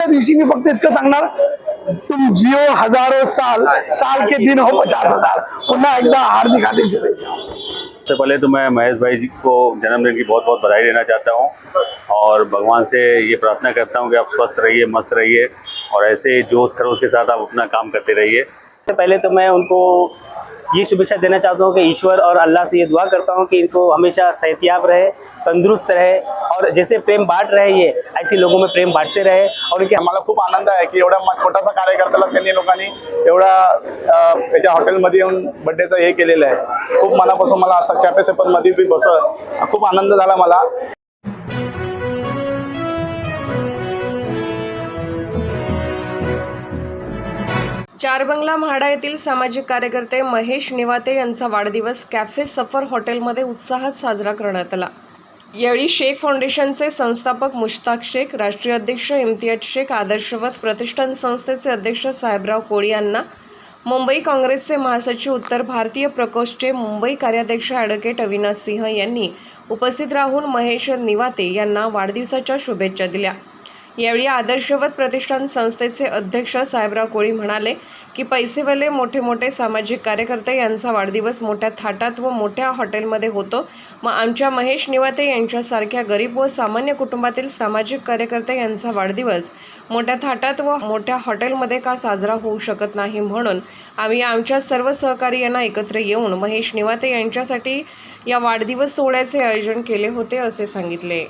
त्या दिवशी मी फक्त इतकं सांगणार, तुम जियो हजारों साल, साल के दिन हो 50,000। पुन्हा एकदा हार्दिक हार्दिक शुभेच्छा। सबसे पहले तो मैं महेश भाई जी को जन्मदिन की बहुत बहुत बधाई देना चाहता हूँ और भगवान से ये प्रार्थना करता हूँ कि आप स्वस्थ रहिए, मस्त रहिए और ऐसे जोश खरोश के साथ आप अपना काम करते रहिए। सबसे पहले तो मैं उनको ये शुभेच्छा देना चाहता हूँ कि ईश्वर और अल्लाह से ये दुआ करता हूँ कि इनको हमेशा सेहतियाब रहे, तंदुरुस्त रहे और जैसे प्रेम बांट रहे ये ऐसे लोगों में प्रेम बांटते रहे। और इनके आम्हाला खूप आनंद आहे की एवढा छोटासा कार्यकर्त्याला त्यांनी लोकांनी एवढा त्याच्या हॉटेलमध्ये येऊन बर्थडेचं हे केलेलं आहे। खूप मनापासून मला असं कॅफे सेपन मध्ये बी बसव खूप आनंद झाला मला। चार बंगला म्हाडा येथील सामाजिक कार्यकर्ते महेश निवाते यांचा वाढदिवस कॅफे सफर हॉटेलमध्ये उत्साहात साजरा करण्यात आला। यावेळी शेख फाउंडेशनचे संस्थापक मुश्ताक शेख, राष्ट्रीय अध्यक्ष इम्तियाज शेख, आदर्शवत प्रतिष्ठान संस्थेचे अध्यक्ष साहेबराव कोळी यांना, मुंबई काँग्रेसचे महासचिव, उत्तर भारतीय प्रकोष्ठचे मुंबई कार्याध्यक्ष ॲडव्होकेट अविनाश सिंह यांनी उपस्थित राहून महेश निवाते यांना वाढदिवसाच्या शुभेच्छा दिल्या। यावेळी आदर्शवत प्रतिष्ठान संस्थेचे अध्यक्ष साहेबराव कोळी म्हणाले की पैसेवाले मोठे मोठे सामाजिक कार्यकर्ते यांचा वाढदिवस मोठ्या थाटात व मोठ्या हॉटेलमध्ये होतो, मग आमच्या महेश निवाते यांच्यासारख्या गरीब व सामान्य कुटुंबातील सामाजिक कार्यकर्ते यांचा वाढदिवस मोठ्या थाटात व मोठ्या हॉटेलमध्ये का साजरा होऊ शकत नाही, म्हणून आम्ही आमच्या सर्व सहकारी यांना एकत्र येऊन महेश निवाते यांच्यासाठी या वाढदिवस सोहळ्याचे आयोजन केले होते असे सांगितले।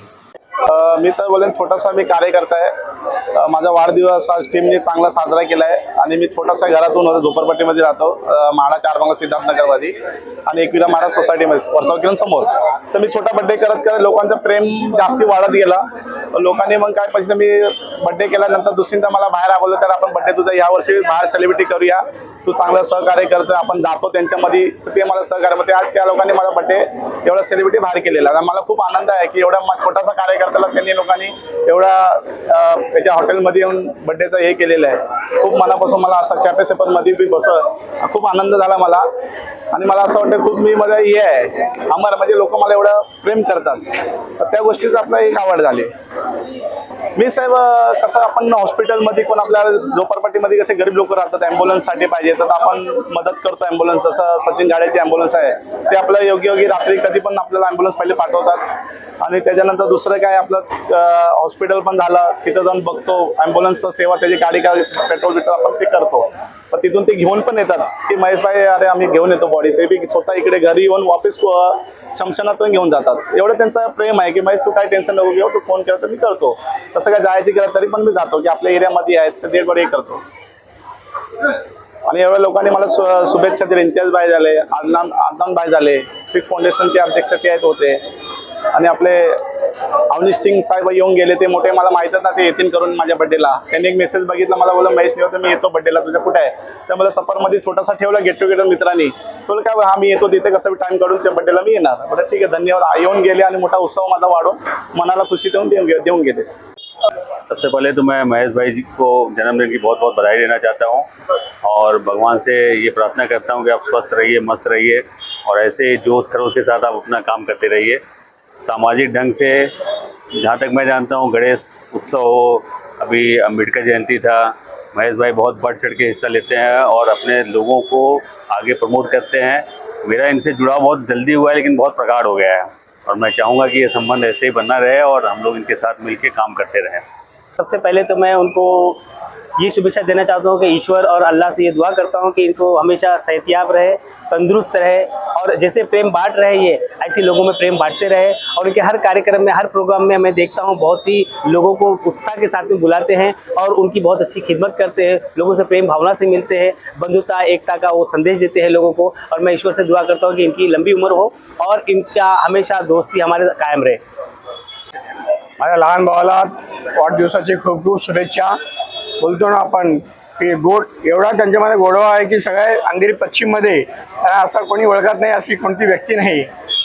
मी तर बोलेन छोटासा मी कार्यकर्ता आहे। माझा वाढदिवस आज टीमने चांगला साजरा केला आहे आणि मी छोटासा घरातून झोपडपट्टीमध्ये राहतो, म्हाडा चार बंगला सिद्धार्थनगरमध्ये आणि एकविरा महाराज सोसायटीमध्ये वर्षाव किरण समोर। तर मी छोटा बर्थडे करत करत लोकांचं प्रेम जास्ती वाढत गेला। लोकांनी मग काय पैसे मी बर्थडे केल्यानंतर दुसरींदा मला बाहेर आगवलं, तर आपण बर्थडे तुझा यावर्षी बाहेर सेलिब्रिटी करूया, तू चांगलं सहकार्य करतो, आपण जातो त्यांच्यामध्ये, ते मला सहकार्य मग त्या लोकांनी मला बर्थडे एवढा सेलिब्रिटी बाहेर केलेला। मला खूप आनंद आहे की एवढा छोटासा कार्यकर्त्याला त्यांनी लोकांनी एवढा त्याच्या हॉटेलमध्ये येऊन बर्थडेचं हे केलेलं आहे। खूप मनापासून मला असं कॅफे सेपन मध्ये बी बसव खूप आनंद झाला मला आणि मला असं वाटतं खूप मी माझं हे आहे आम्हाला म्हणजे लोक मला एवढं प्रेम करतात, तर त्या गोष्टीचं आपलं एक आवड झाली। मी साहेब कसं आपण हॉस्पिटलमध्ये कोण आपल्या झोपडपट्टीमध्ये कसे गरीब लोक राहतात, ॲम्ब्युलन्ससाठी पाहिजे तर आपण मदत करतो। ॲम्ब्युलन्स जसं सचिन गाड्याची ॲम्ब्युलन्स आहे ते आपलं योग्य रात्री कधी पण आपल्याला ॲम्ब्युलन्स पहिले पाठवतात आणि त्याच्यानंतर दुसरं काय आपलं हॉस्पिटल पण झालं तिथं जाऊन बघतो, ॲम्ब्युलन्सचं सेवा त्याची गाडी का पेट्रोल आपण ते करतो, पण तिथून ते घेऊन पण येतात की महेश भाई अरे आम्ही घेऊन येतो बॉडी, ते बी स्वतः इकडे घरी येऊन वापस शमशानातून घेऊन जातात। एवढं त्यांचं प्रेम आहे की महेश तू काय टेन्शन नको घेऊ, तू फोन केला तर मी करतो, तसं काय जायची केलं तरी पण मी जातो की आपल्या एरियामध्ये आहेत तर ते बडे करतो। आणि एवढ्या लोकांनी मला शुभेच्छा दिल्या, इम्तियाज भाई झाले, आदनान भाई झाले, शेख फाउंडेशनचे अध्यक्ष ते आहेत होते आणि आपले अवनीश सिंग साहेब येऊन गेले, ते मोठे मला माहीतच ना ते येतील करून माझ्या बर्थडेला। त्यांनी एक मेसेज बघितला, मला बोलला महेश निवाते मी येतो बर्थडेला तुझ्या कुठे आहे, तर मला सफरमध्ये छोटासा ठेवला गेट टुगेदर मित्रांनी, बोल काय हा मी येतो तिथे कसं टाइम काढून त्या बर्थडेला मी येणार, बरं ठीक आहे धन्यवाद। येऊन गेले आणि मोठा उत्सव माझा वाढून मनाला खुशी देऊन गेले। सबसे पहले तो मैं महेश भाई जी को जन्मदिन की बहुत बहुत बधाई देना चाहता हूँ और भगवान से ये प्रार्थना करता हूँ कि आप स्वस्थ रहिए, मस्त रहिए और ऐसे जोश खरोश के साथ आप अपना काम करते रहिए। सामाजिक ढंग से जहाँ तक मैं जानता हूँ गणेश उत्सव हो, अभी अम्बेडकर जयंती था, महेश भाई बहुत बढ़ चढ़ के हिस्सा लेते हैं और अपने लोगों को आगे प्रमोट करते हैं। मेरा इनसे जुड़ाव बहुत जल्दी हुआ है लेकिन बहुत प्रगाढ़ हो गया है और मैं चाहूँगा कि ये संबंध ऐसे ही बना रहे और हम लोग इनके साथ मिलकर काम करते रहें। सबसे पहले तो मैं उनको ये शुभेच्छा देना चाहता हूँ कि ईश्वर और अल्लाह से ये दुआ करता हूँ कि इनको हमेशा सेहतियाब रहे, तंदुरुस्त रहे और जैसे प्रेम बांट रहे ये ऐसे लोगों में प्रेम बांटते रहे। और उनके हर कार्यक्रम में, हर प्रोग्राम में मैं देखता हूँ बहुत ही लोगों को उत्साह के साथ में बुलाते हैं और उनकी बहुत अच्छी खिदमत करते हैं, लोगों से प्रेम भावना से मिलते हैं, बंधुता एकता का वो संदेश देते हैं लोगों को। और मैं ईश्वर से दुआ करता हूँ कि इनकी लंबी उम्र हो और इनका हमेशा दोस्ती हमारे कायम रहे। माझ्या लहान भावाला वाढदिवसाची खूप खूप शुभेच्छा। बोलतो ना आपण की गोड एवढा त्यांच्यामध्ये गोडवा आहे की सगळ्या अंधेरी पश्चिममध्ये त्यांना असं कोणी ओळखत नाही, अशी कोणती व्यक्ती नाही,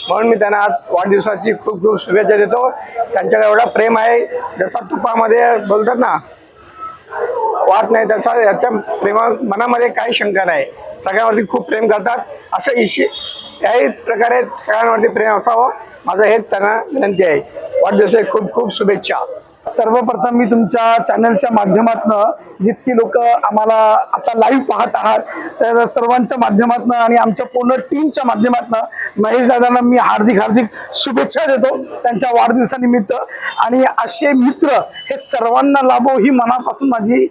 म्हणून मी त्यांना आज वाढदिवसाची खूप खूप शुभेच्छा देतो। त्यांच्याकडे एवढा प्रेम आहे, जसा तुपामध्ये बोलतात ना वाट नाही तसा याच्या मनामध्ये काही शंका नाही, सगळ्यांवरती खूप प्रेम करतात, असं याही प्रकारे सगळ्यांवरती प्रेम असावं माझं हेच त्यांना विनंती आहे। वाढदिवसाची खूप खूप शुभेच्छा। सर्वप्रथम मी तुमच्या चॅनलच्या माध्यमातून जितकी लोक आम्हाला आता लाईव्ह पाहत आहात त्या सर्वांच्या माध्यमातून आणि आमच्या पूर्ण टीमच्या माध्यमातून महेश दादांना मी हार्दिक शुभेच्छा देतो त्यांच्या वाढदिवसानिमित्त। आणि असे मित्र हे सर्वांना लाभो ही मनापासून माझी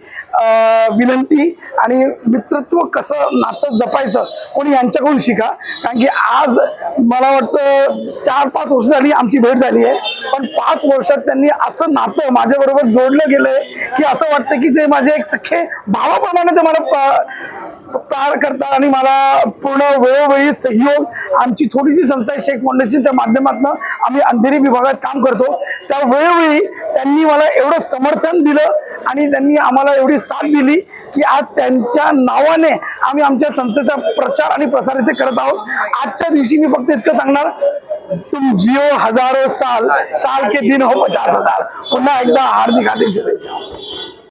विनंती। आणि मित्रत्व कसं नातं जपायचं कोणी यांच्याकडून शिका, कारण की आज मला वाटतं 4-5 वर्ष झाली आमची भेट झाली आहे, पण 5 वर्षात त्यांनी असं नातं माझ्याबरोबर जोडलं गेलंय की असं वाटतं की ते माझे एक सख्खे भावाप्रमाणे ते मला प्यार करतात आणि मला पूर्ण वेळोवेळी सहयोग। आमची थोडीशी संस्था आहे शेख फाउंडेशनच्या माध्यमातून आम्ही अंधेरी विभागात काम करतो, त्या वेळोवेळी त्यांनी मला एवढं समर्थन दिलं आणि त्यांनी आम्हाला एवढी साथ दिली की आज त्यांच्या नावाने आम्ही आमच्या संस्थेचा प्रचार आणि प्रसार इथे करत आहोत। आजच्या दिवशी मी फक्त इतकं सांगणार, तुम जियो हजारों साल, साल के दिन हो 50,000। पुन्हा एकदा हार्दिक शुभेच्छा।